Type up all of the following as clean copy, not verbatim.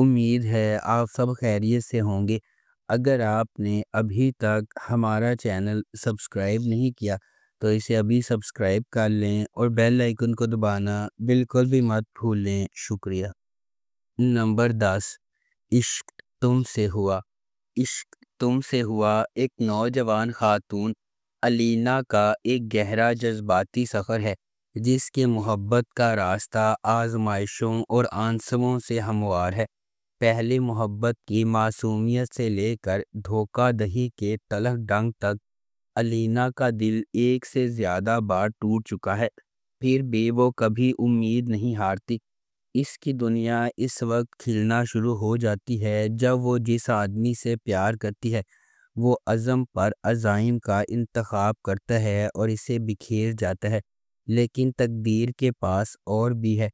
امید ہے آپ سب خیریت سے ہوں گے۔ اگر آپ نے ابھی تک ہمارا چینل سبسکرائب نہیں کیا تو اسے ابھی سبسکرائب کر لیں اور بیل آئیکن کو دبانا بالکل بھی مت بھولیں۔ شکریہ۔ نمبر 10، عشق تم سے ہوا۔ عشق تم سے ہوا ایک نوجوان خاتون علینا کا ایک گہرا جذباتی سفر ہے، جس کے محبت کا راستہ آزمائشوں اور آنسوؤں سے ہموار ہے۔ پہلی محبت کی معصومیت سے لے کر دھوکہ دہی کے تلخ ڈنگ تک علینا کا دل ایک سے زیادہ بار ٹوٹ چکا ہے، پھر بھی وہ کبھی امید نہیں ہارتی۔ اس کی دنیا اس وقت کھلنا شروع ہو جاتی ہے جب وہ جس آدمی سے پیار کرتی ہے وہ عزم پر عزائم کا انتخاب کرتا ہے اور اسے بکھیر جاتا ہے، لیکن تقدیر کے پاس اور بھی ہے۔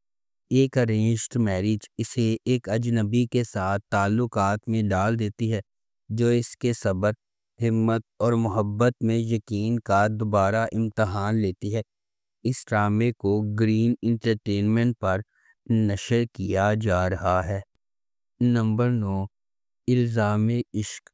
ایک ارینجڈ میرج اسے ایک اجنبی کے ساتھ تعلقات میں ڈال دیتی ہے جو اس کے صبر، ہمت اور محبت میں یقین کا دوبارہ امتحان لیتی ہے۔ اس ڈرامے کو گرین انٹرٹینمنٹ پر نشر کیا جا رہا ہے۔ نمبر 9، الزام عشق۔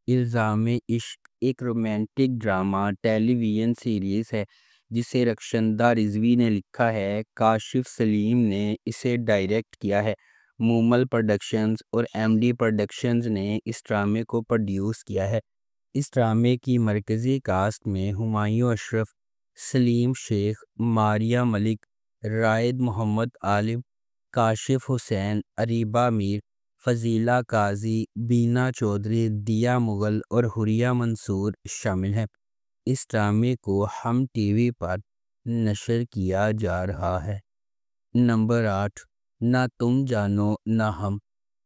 الزام عشق ایک رومانٹک ڈرامہ ٹیلی ویژن سیریز ہے جسے رخشندہ رضوی نے لکھا ہے۔ کاشف سلیم نے اسے ڈائریکٹ کیا ہے۔ مومل پروڈکشنز اور ایم ڈی پروڈکشنز نے اس ڈرامے کو پروڈیوس کیا ہے۔ اس ڈرامے کی مرکزی کاسٹ میں ہمایوں اشرف، سلیم شیخ، ماریہ ملک، رائد محمد عالم، کاشف حسین، اریبہ میر، فضیلہ قاضی، بینا چودھری، دیا مغل اور حوریہ منصور شامل ہیں۔ اس ڈرامے کو ہم ٹی وی پر نشر کیا جا رہا ہے۔ نمبر 8، نہ تم جانو نہ ہم۔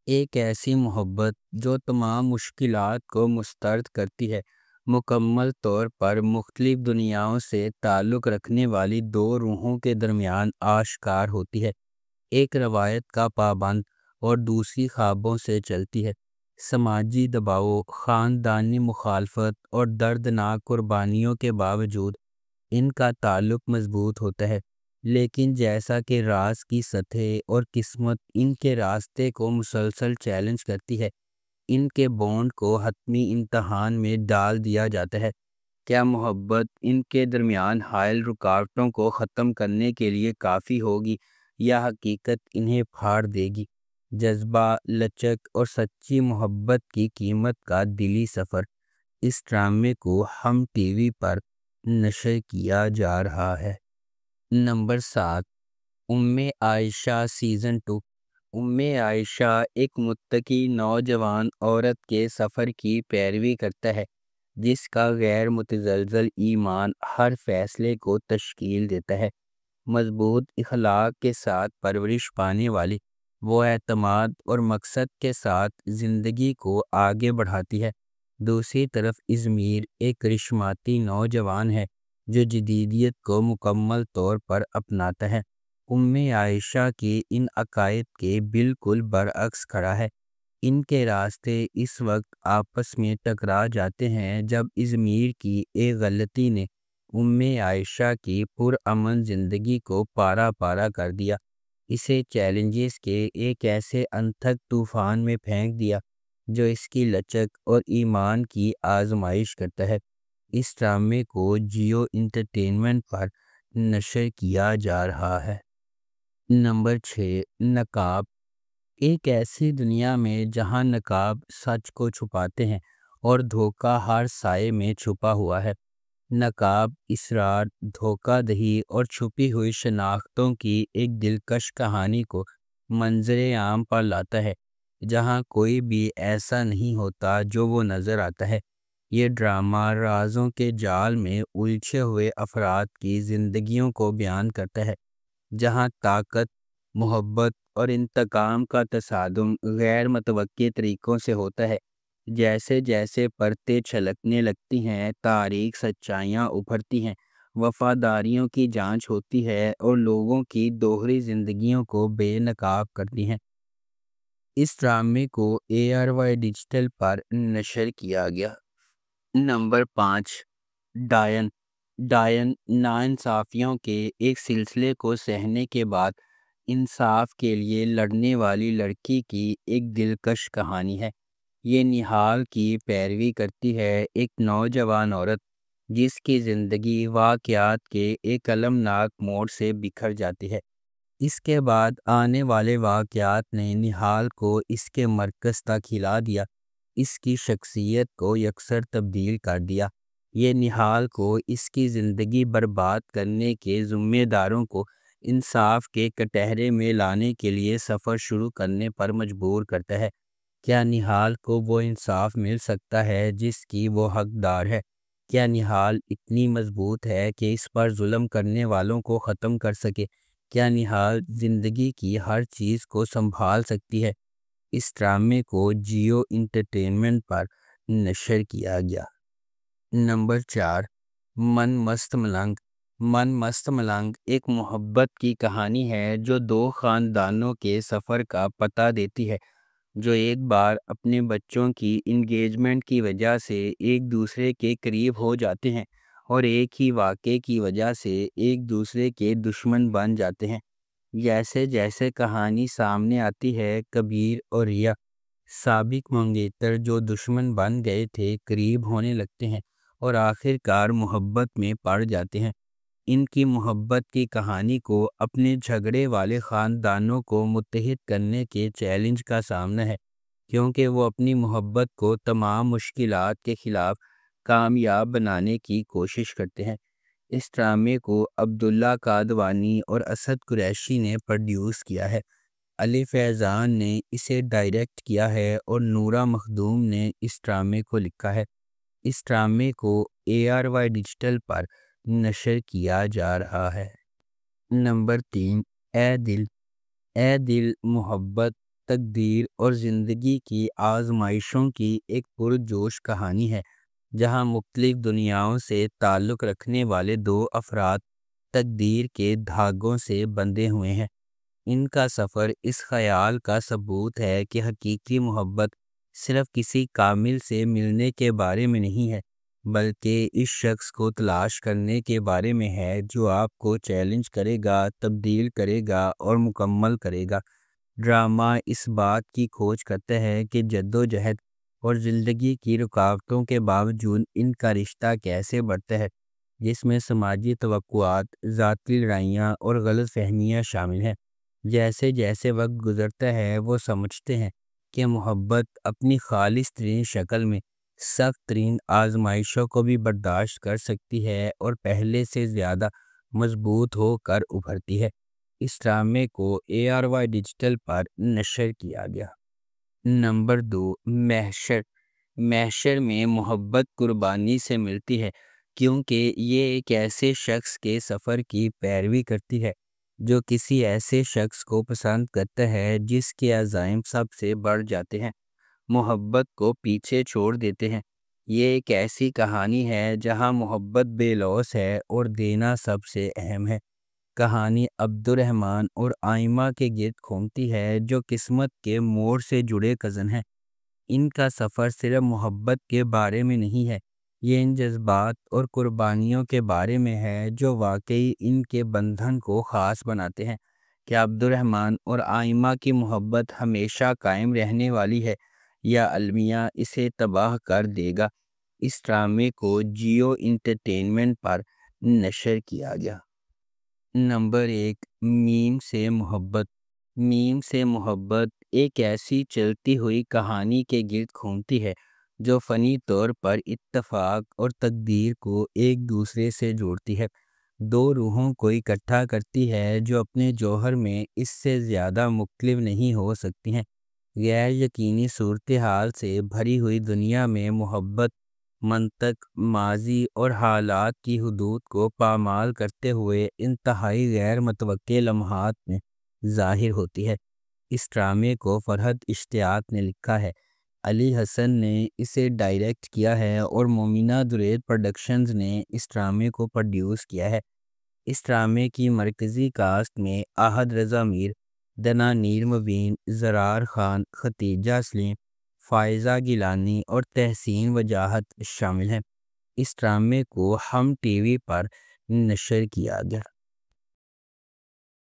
ایک ایسی محبت جو تمام مشکلات کو مسترد کرتی ہے، مکمل طور پر مختلف دنیاؤں سے تعلق رکھنے والی دو روحوں کے درمیان آشکار ہوتی ہے۔ ایک روایت کا پابند اور دوسری خوابوں سے چلتی ہے۔ سماجی دباؤ، خاندانی مخالفت اور دردناک قربانیوں کے باوجود ان کا تعلق مضبوط ہوتا ہے، لیکن جیسا کہ راز کی سطح اور قسمت ان کے راستے کو مسلسل چیلنج کرتی ہے، ان کے بانڈ کو حتمی امتحان میں ڈال دیا جاتا ہے۔ کیا محبت ان کے درمیان حائل رکاوٹوں کو ختم کرنے کے لیے کافی ہوگی یا حقیقت انہیں پھاڑ دے گی؟ جذبہ، لچک اور سچی محبت کی قیمت کا دلی سفر۔ اس ڈرامے کو ہم ٹی وی پر نشر کیا جا رہا ہے۔ نمبر 7، عائشہ سیزن 2۔ عائشہ ایک متقی نوجوان عورت کے سفر کی پیروی کرتا ہے جس کا غیر متزلزل ایمان ہر فیصلے کو تشکیل دیتا ہے۔ مضبوط اخلاق کے ساتھ پرورش پانے والی وہ اعتماد اور مقصد کے ساتھ زندگی کو آگے بڑھاتی ہے۔ دوسری طرف ازمیر ایک کرشماتی نوجوان ہے جو جدیدیت کو مکمل طور پر اپناتا ہے۔ عائشہ کے ان عقائد کے بالکل برعکس کھڑا ہے۔ ان کے راستے اس وقت آپس میں ٹکرا جاتے ہیں جب ازمیر کی ایک غلطی نے عائشہ کی پرامن زندگی کو پارا پارا کر دیا، اسے چیلنجز کے ایک ایسے انتھک طوفان میں پھینک دیا جو اس کی لچک اور ایمان کی آزمائش کرتا ہے۔ اس ڈرامے کو جیو انٹرٹینمنٹ پر نشر کیا جا رہا ہے۔ نمبر 6، نقاب۔ ایک ایسی دنیا میں جہاں نقاب سچ کو چھپاتے ہیں اور دھوکہ ہر سائے میں چھپا ہوا ہے۔ نقاب اسرار، دھوکہ دہی اور چھپی ہوئی شناختوں کی ایک دلکش کہانی کو منظر عام پر لاتا ہے جہاں کوئی بھی ایسا نہیں ہوتا جو وہ نظر آتا ہے۔ یہ ڈرامہ رازوں کے جال میں الجھے ہوئے افراد کی زندگیوں کو بیان کرتا ہے، جہاں طاقت، محبت اور انتقام کا تصادم غیر متوقع طریقوں سے ہوتا ہے۔ جیسے جیسے پرتیں چھلکنے لگتی ہیں، تاریخ سچائیاں ابھرتی ہیں، وفاداریوں کی جانچ ہوتی ہے اور لوگوں کی دوہری زندگیوں کو بے نقاب کرتی ہیں۔ اس ڈرامے کو ARY ڈیجیٹل پر نشر کیا گیا۔ نمبر 5، ڈائن۔ ناانصافیوں کے ایک سلسلے کو سہنے کے بعد انصاف کے لیے لڑنے والی لڑکی کی ایک دلکش کہانی ہے۔ یہ نہال کی پیروی کرتی ہے ایک نوجوان عورت جس کی زندگی واقعات کے ایک المناک موڑ سے بکھر جاتی ہے۔ اس کے بعد آنے والے واقعات نے نہال کو اس کے مرکز تک ہلا دیا، اس کی شخصیت کو یکسر تبدیل کر دیا۔ یہ نہال کو اس کی زندگی برباد کرنے کے ذمہ داروں کو انصاف کے کٹہرے میں لانے کے لیے سفر شروع کرنے پر مجبور کرتا ہے۔ کیا نہال کو وہ انصاف مل سکتا ہے جس کی وہ حقدار ہے؟ کیا نہال اتنی مضبوط ہے کہ اس پر ظلم کرنے والوں کو ختم کر سکے؟ کیا نہال زندگی کی ہر چیز کو سنبھال سکتی ہے؟ اس ڈرامے کو جیو انٹرٹینمنٹ پر نشر کیا گیا۔ نمبر 4، من مست ملنگ۔ من مست ملنگ ایک محبت کی کہانی ہے جو دو خاندانوں کے سفر کا پتہ دیتی ہے جو ایک بار اپنے بچوں کی انگیجمنٹ کی وجہ سے ایک دوسرے کے قریب ہو جاتے ہیں اور ایک ہی واقعے کی وجہ سے ایک دوسرے کے دشمن بن جاتے ہیں۔ جیسے جیسے کہانی سامنے آتی ہے، کبیر اور ریا سابق منگیتر جو دشمن بن گئے تھے قریب ہونے لگتے ہیں اور آخر کار محبت میں پڑ جاتے ہیں۔ ان کی محبت کی کہانی کو اپنے جھگڑے والے خاندانوں کو متحد کرنے کے چیلنج کا سامنا ہے، کیونکہ وہ اپنی محبت کو تمام مشکلات کے خلاف کامیاب بنانے کی کوشش کرتے ہیں۔ اس ڈرامے کو عبداللہ قادوانی اور اسد قریشی نے پروڈیوس کیا ہے۔ علی فیضان نے اسے ڈائریکٹ کیا ہے اور نورا مخدوم نے اس ڈرامے کو لکھا ہے۔ اس ڈرامے کو ARY ڈیجیٹل پر نشر کیا جا رہا ہے۔ نمبر 3، اے دل۔ اے دل محبت، تقدیر اور زندگی کی آزمائشوں کی ایک پرجوش کہانی ہے جہاں مختلف دنیاؤں سے تعلق رکھنے والے دو افراد تقدیر کے دھاگوں سے بندھے ہوئے ہیں۔ ان کا سفر اس خیال کا ثبوت ہے کہ حقیقی محبت صرف کسی کامل سے ملنے کے بارے میں نہیں ہے، بلکہ اس شخص کو تلاش کرنے کے بارے میں ہے جو آپ کو چیلنج کرے گا، تبدیل کرے گا اور مکمل کرے گا۔ ڈرامہ اس بات کی کھوج کرتا ہے کہ جدوجہد اور زندگی کی رکاوٹوں کے باوجود ان کا رشتہ کیسے بڑھتا ہے، جس میں سماجی توقعات، ذاتی لڑائیاں اور غلط فہمیاں شامل ہیں۔ جیسے جیسے وقت گزرتا ہے وہ سمجھتے ہیں کہ محبت اپنی خالص ترین شکل میں سخت ترین آزمائشوں کو بھی برداشت کر سکتی ہے اور پہلے سے زیادہ مضبوط ہو کر ابھرتی ہے۔ اس ڈرامے کو ARY ڈیجیٹل پر نشر کیا گیا۔ نمبر 2، محشر۔ محشر میں محبت قربانی سے ملتی ہے کیونکہ یہ ایک ایسے شخص کے سفر کی پیروی کرتی ہے جو کسی ایسے شخص کو پسند کرتا ہے جس کے عزائم سب سے بڑھ جاتے ہیں، محبت کو پیچھے چھوڑ دیتے ہیں۔ یہ ایک ایسی کہانی ہے جہاں محبت بے لوث ہے اور دینا سب سے اہم ہے۔ کہانی عبد الرحمن اور آئمہ کے گرد گھومتی ہے جو قسمت کے موڑ سے جڑے کزن ہیں۔ ان کا سفر صرف محبت کے بارے میں نہیں ہے، یہ ان جذبات اور قربانیوں کے بارے میں ہے جو واقعی ان کے بندھن کو خاص بناتے ہیں۔ کیا عبد الرحمن اور آئمہ کی محبت ہمیشہ قائم رہنے والی ہے یا المیہ اسے تباہ کر دے گا؟ اس ڈرامے کو جیو انٹرٹینمنٹ پر نشر کیا گیا۔ نمبر 1، میم سے محبت۔ میم سے محبت ایک ایسی چلتی ہوئی کہانی کے گرد گھومتی ہے جو فنی طور پر اتفاق اور تقدیر کو ایک دوسرے سے جوڑتی ہے، دو روحوں کو اکٹھا کرتی ہے جو اپنے جوہر میں اس سے زیادہ مختلف نہیں ہو سکتی ہیں۔ غیر یقینی صورتحال سے بھری ہوئی دنیا میں محبت منطق، ماضی اور حالات کی حدود کو پامال کرتے ہوئے انتہائی غیر متوقع لمحات میں ظاہر ہوتی ہے۔ اس ڈرامے کو فرحت اشتیاق نے لکھا ہے، علی حسن نے اسے ڈائریکٹ کیا ہے اور مومنہ درید پروڈکشنز نے اس ڈرامے کو پروڈیوس کیا ہے۔ اس ڈرامے کی مرکزی کاسٹ میں احد رضا میر، دنانیر مبین، زرار خان، ختیجہ سلیم، فائزہ گیلانی اور تحسین وجاہت شامل ہیں۔ اس ڈرامے کو ہم ٹی وی پر نشر کیا گیا۔